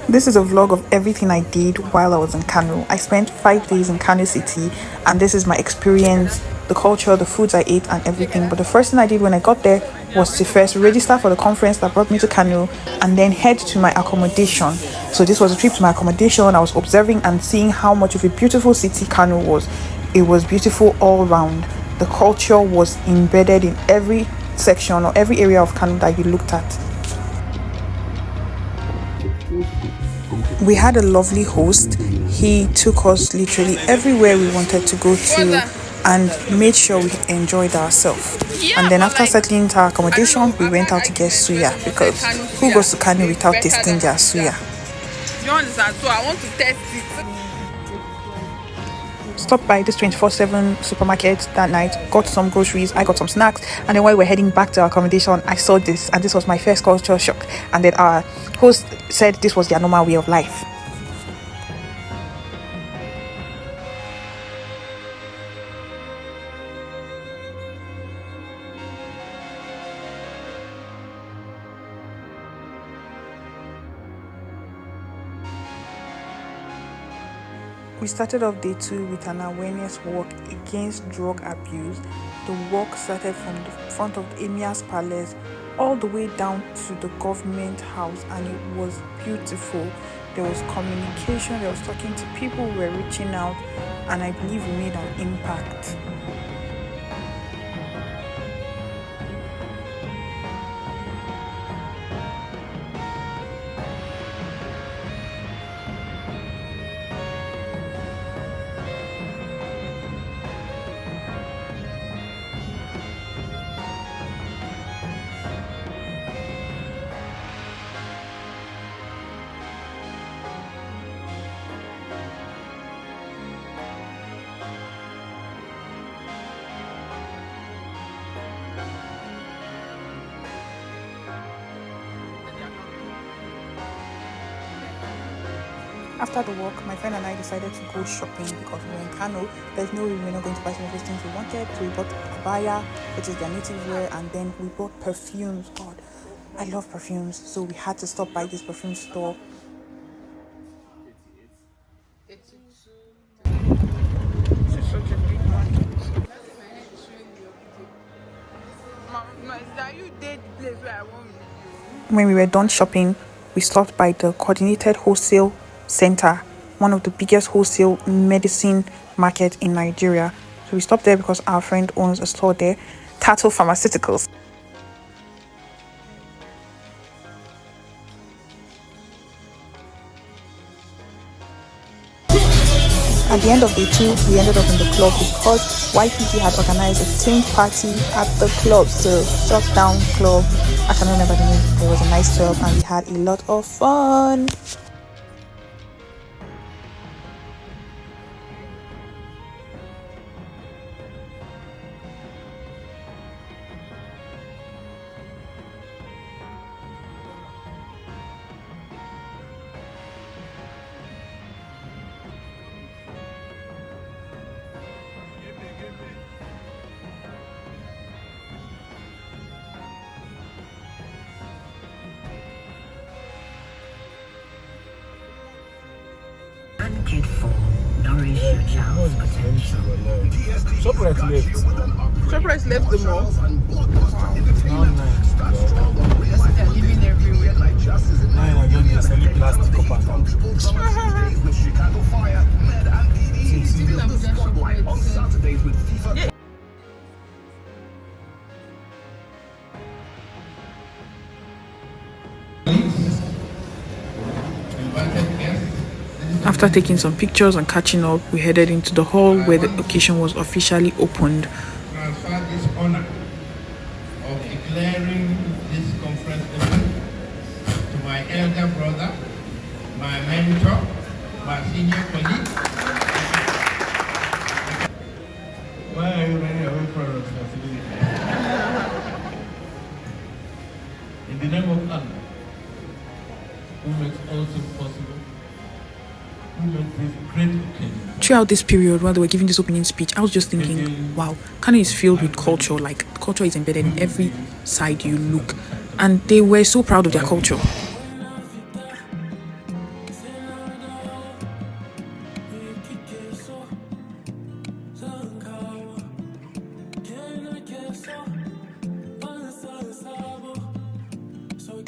This is a vlog of everything I did while I was in Kano. I spent 5 days in Kano City, and this is my experience, the culture, the foods I ate, and everything. But the first thing I did when I got there was to first register for the conference that brought me to Kano and then head to my accommodation. So this was a trip to my accommodation. I was observing and seeing how much of a beautiful city Kano was. It was beautiful all round. The culture was embedded in every section or every area of Kano that you looked at. We had a lovely host. He took us literally everywhere we wanted to go to and made sure we enjoyed ourselves. And then after settling into our accommodation, we went out to get suya, because who goes to Kano without tasting their suya? You understand? So I want to test it. Stopped by this 24/7 supermarket that night, got some groceries, I got some snacks, and then while we were heading back to our accommodation, I saw this, and this was my first culture shock. And then our host said this was their normal way of life. We started off day 2 with an awareness walk against drug abuse. The walk started from the front of the Emir's palace all the way down to the government house, and it was beautiful. There was communication, there was talking to people, we were reaching out, and I believe we made an impact. After the walk, my friend and I decided to go shopping because we were in Kano. There's no way we were not going to buy some of those things we wanted. So we bought abaya, which is their native wear, and then we bought perfumes. God, I love perfumes. So we had to stop by this perfume store. When we were done shopping, we stopped by the Coordinated Wholesale Center, one of the biggest wholesale medicine market in Nigeria. So we stopped there because our friend owns a store there, Tato Pharmaceuticals. At the end of day 2, we ended up in the club because YPG had organized a themed party at the club. So shut down club, I can't remember the name. There was a nice club and we had a lot of fun. Nourish your child's potential. Shoprite left the mall. They're living everywhere. After taking some pictures and catching up, we headed into the hall where the occasion was officially opened. Transfer this honor of declaring this conference open to my elder brother, my mentor, my senior colleague. Why are you running away from responsibility? In the name of Allah, who makes all things possible, Throughout this period, while they were giving this opening speech, I was just thinking, wow, Kano is filled with culture. Like, culture is embedded in every side you look. And they were so proud of their culture.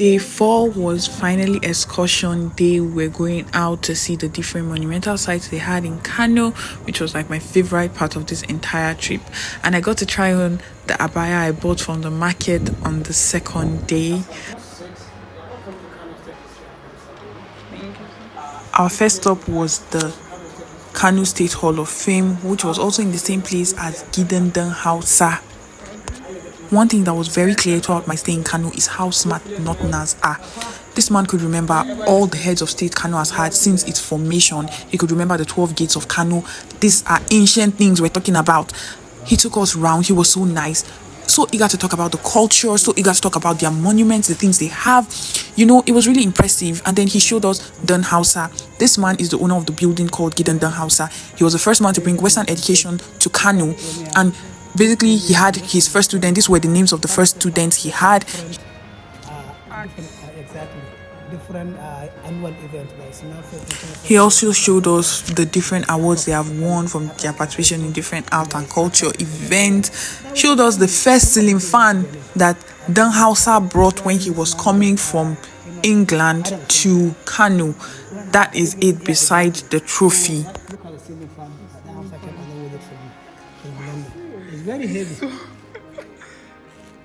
Day 4 was finally excursion day. We're going out to see the different monumental sites they had in Kano, which was like my favorite part of this entire trip. And I got to try on the abaya I bought from the market on the second day. Our first stop was the Kano State Hall of Fame, which was also in the same place as Gidan Hausa. One thing that was very clear throughout my stay in Kano is how smart Northerners are. This man could remember all the heads of state Kano has had since its formation. He could remember the 12 gates of Kano. These are ancient things we're talking about. He took us round. He was so nice. So eager to talk about the culture, so eager to talk about their monuments, the things they have. You know, it was really impressive. And then he showed us Dan Hausa. This man is the owner of the building called Gidan Dan Hausa. He was the first man to bring Western education to Kano. And basically, he had his first student. These were the names of the first students he had. Different annual event. He also showed us the different awards they have won from their participation in different art and culture events. Showed us the first ceiling fan that Dan Hausa brought when he was coming from England to Kano. That is it beside the trophy. Look at the ceiling fan. Dan Hausa came along with it from London. It's very heavy.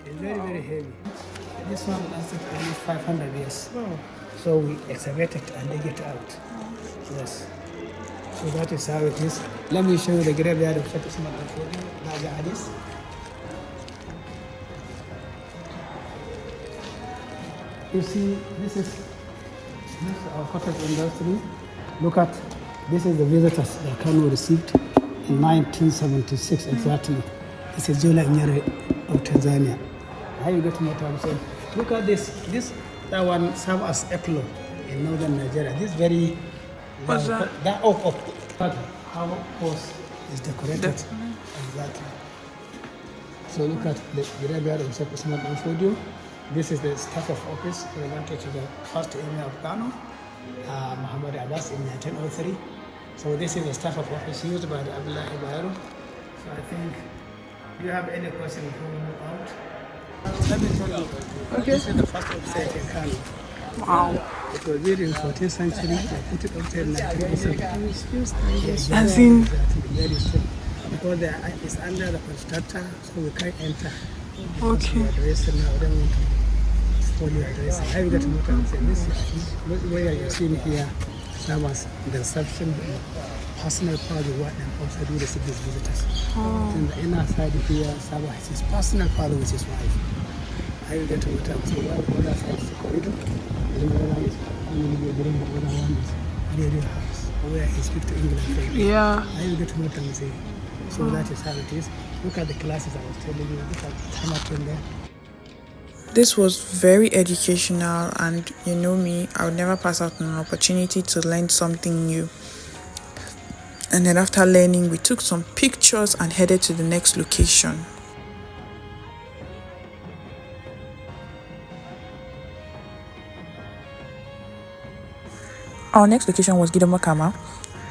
It's very, very heavy. This one lasted at least 500 years. So we excavate it and dig it out. Yes. So that is how it is. Let me show you the graveyard of Sheikh Usman al-Fodi, Raja Hadith. You see, this is our cottage industry. Look at, this is the visitors that Kano received in 1976 exactly. This is Jola Nyere of Tanzania. How you get what I'm saying? Look at this. That one serves as Eklo in northern Nigeria. This very What's that? That oak of how horse is decorated. Exactly. So look at the graveyard of Sheikh Usman al-Fodi. This is the staff of office presented to the first emir of Kano, Muhammad Abbas in 1903. So this is the staff of office used by the Abdullah Ibaru. So I think, do you have any question before we move out? Let me tell you. Okay. This is the first website in Kano. Wow. It was built in 14th century. I put it up there in 1987. As in, Very strong. Because it's under the constructor, so we can't enter. okay. Address now. I don't want to spoil your address. I will get to what I'm saying. This where you're seeing here, that was the reception, personal part of what and also do receive these visitors. And the inner side here, Saba has his personal father with his wife. I will get to what I'm saying. What else is the corridor? And the other one is, I'm going to bring the other one is radio house, where he speaks to England. Yeah. I will get to what I'm saying. So that is how it is. Look at the classes I was telling you. Look at Hamilton there. This was very educational, and you know me, I would never pass out an opportunity to learn something new. And then after learning, we took some pictures and headed to the next location. Our next location was Gidamakama,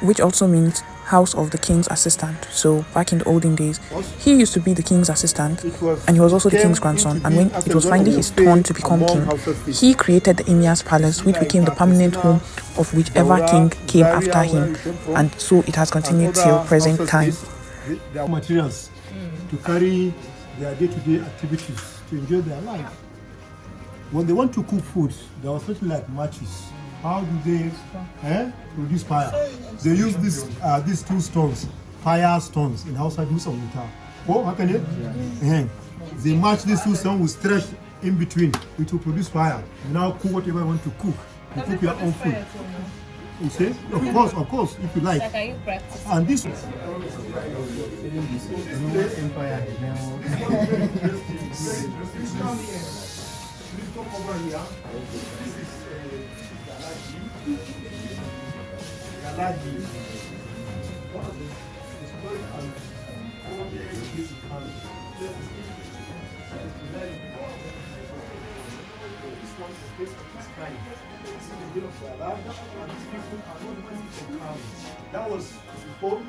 which also means House of the King's Assistant. So back in the olden days, he used to be the king's assistant, and he was also the king's grandson. And when it was finally his turn to become king, he created the Emir's Palace, which became the permanent home of whichever king came after him. And so it has continued till present time. Their materials to carry their day-to-day activities, to enjoy their life. When they want to cook food, there was something like matches. How do they produce fire? They use these two stones, fire stones, in outside use of water. Oh, how can it? Yeah. They match these two stones with stretch in between, which will produce fire. You now cook whatever you want to cook. You cook your own food. You see? Of course, if you like. Can you practice? And this that was before.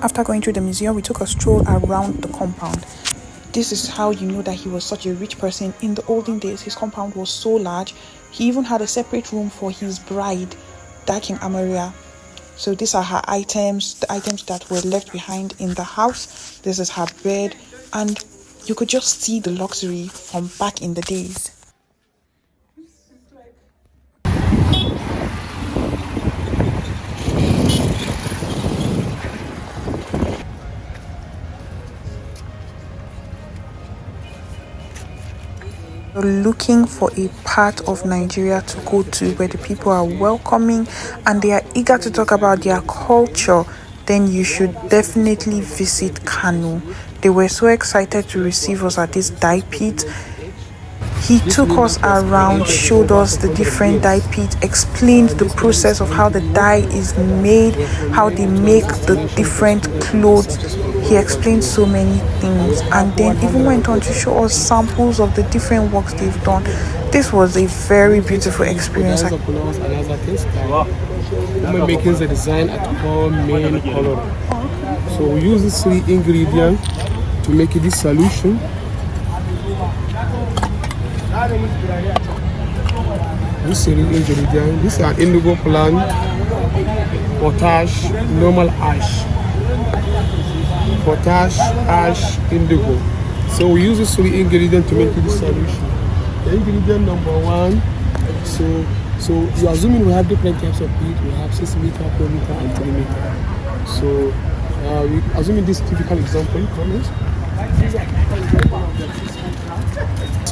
After going through the museum, we took a stroll around the compound. This is how you know that he was such a rich person. In the olden days, his compound was so large. He even had a separate room for his bride, Dakin Amaria. So these are her items, the items that were left behind in the house. This is her bed, and you could just see the luxury from back in the days. You're looking for a part of Nigeria to go to where the people are welcoming and they are eager to talk about their culture, then you should definitely visit Kano. They were so excited to receive us at this dye pit. He took us around, showed us the different dye pits, explained the process of how the dye is made, how they make the different clothes. He explained so many things and then even went on to show us samples of the different works they've done. This was a very beautiful experience. Woman making the design at all main color. So we use these 3 ingredients to make this solution. This 3 ingredients. This is an indigo plant, potash, normal ash. Potash, ash, indigo. So we use these 3 ingredients to make this solution. The ingredient number 1. So you assuming we have different types of peat. We have 6 meter, 4 meter, and 3 meter. So we assuming this typical example.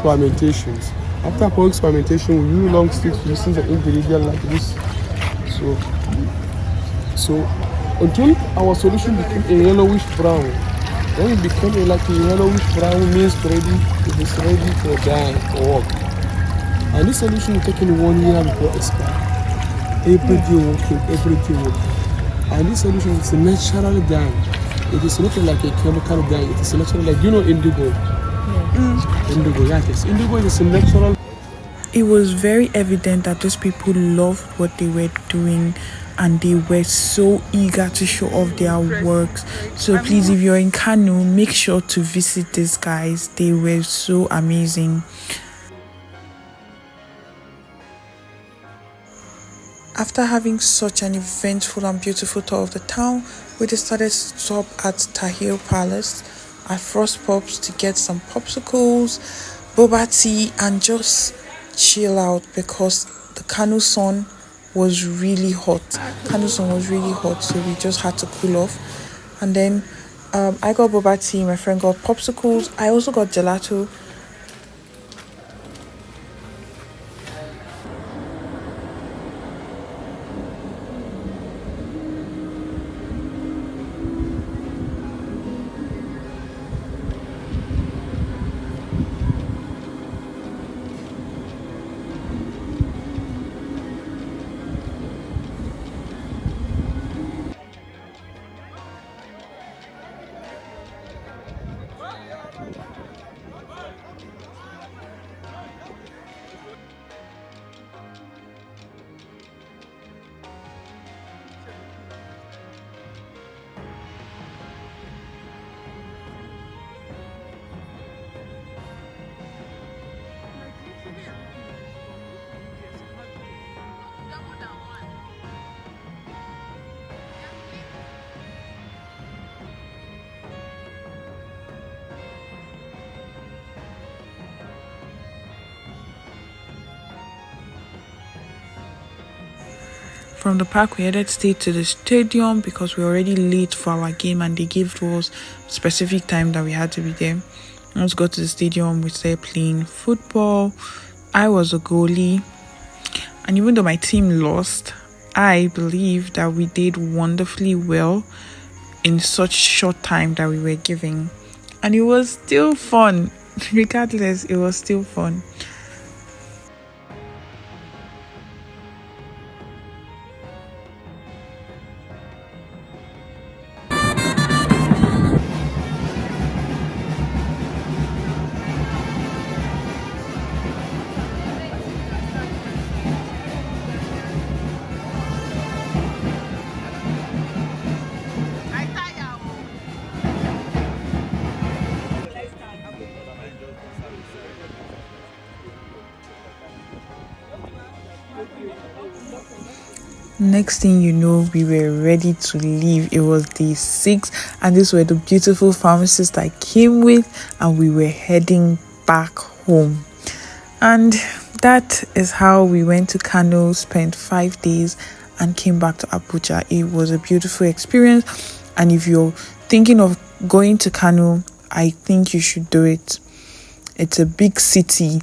Fermentations. After pork fermentation, we use long sticks to listen the ingredient like this. So until our solution became a yellowish brown. When it became a yellowish brown, means it is ready for dye or work. And this solution is taken 1 year before expire. Every day working. And this solution is a natural dye. It is not like a chemical dye. It is a natural, like indigo. Indigo, yes. Indigo is a natural. It was very evident that those people loved what they were doing and they were so eager to show off their works. So please, if you're in Kano, make sure to visit these guys. They were so amazing. After having such an eventful and beautiful tour of the town, we decided to stop at Tahir Palace at Frost Pops to get some popsicles, boba tea, and just chill out because the Kano sun was really hot. So we just had to cool off. And then I got boba tea, my friend got popsicles. I also got gelato. From the park, we headed straight to the stadium because we were already late for our game and they gave us specific time that we had to be there. Let's go to the stadium. We started playing football. I was a goalie. And even though my team lost, I believe that we did wonderfully well in such short time that we were given. And it was still fun. Regardless, it was still fun. Next thing you know, we were ready to leave. It was day 6, and these were the beautiful pharmacists I came with, and we were heading back home. And that is how we went to Kano, spent 5 days, and came back to Abuja. It was a beautiful experience, and if you're thinking of going to Kano, I think you should do it. It's a big city.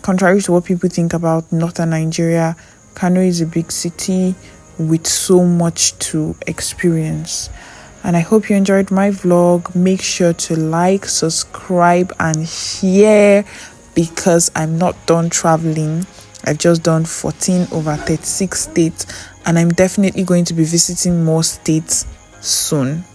Contrary to what people think about northern Nigeria, Kano is a big city with so much to experience. And I hope you enjoyed my vlog. Make sure to like, subscribe, and share, because I'm not done traveling. I've just done 14 over 36 states, and I'm definitely going to be visiting more states soon.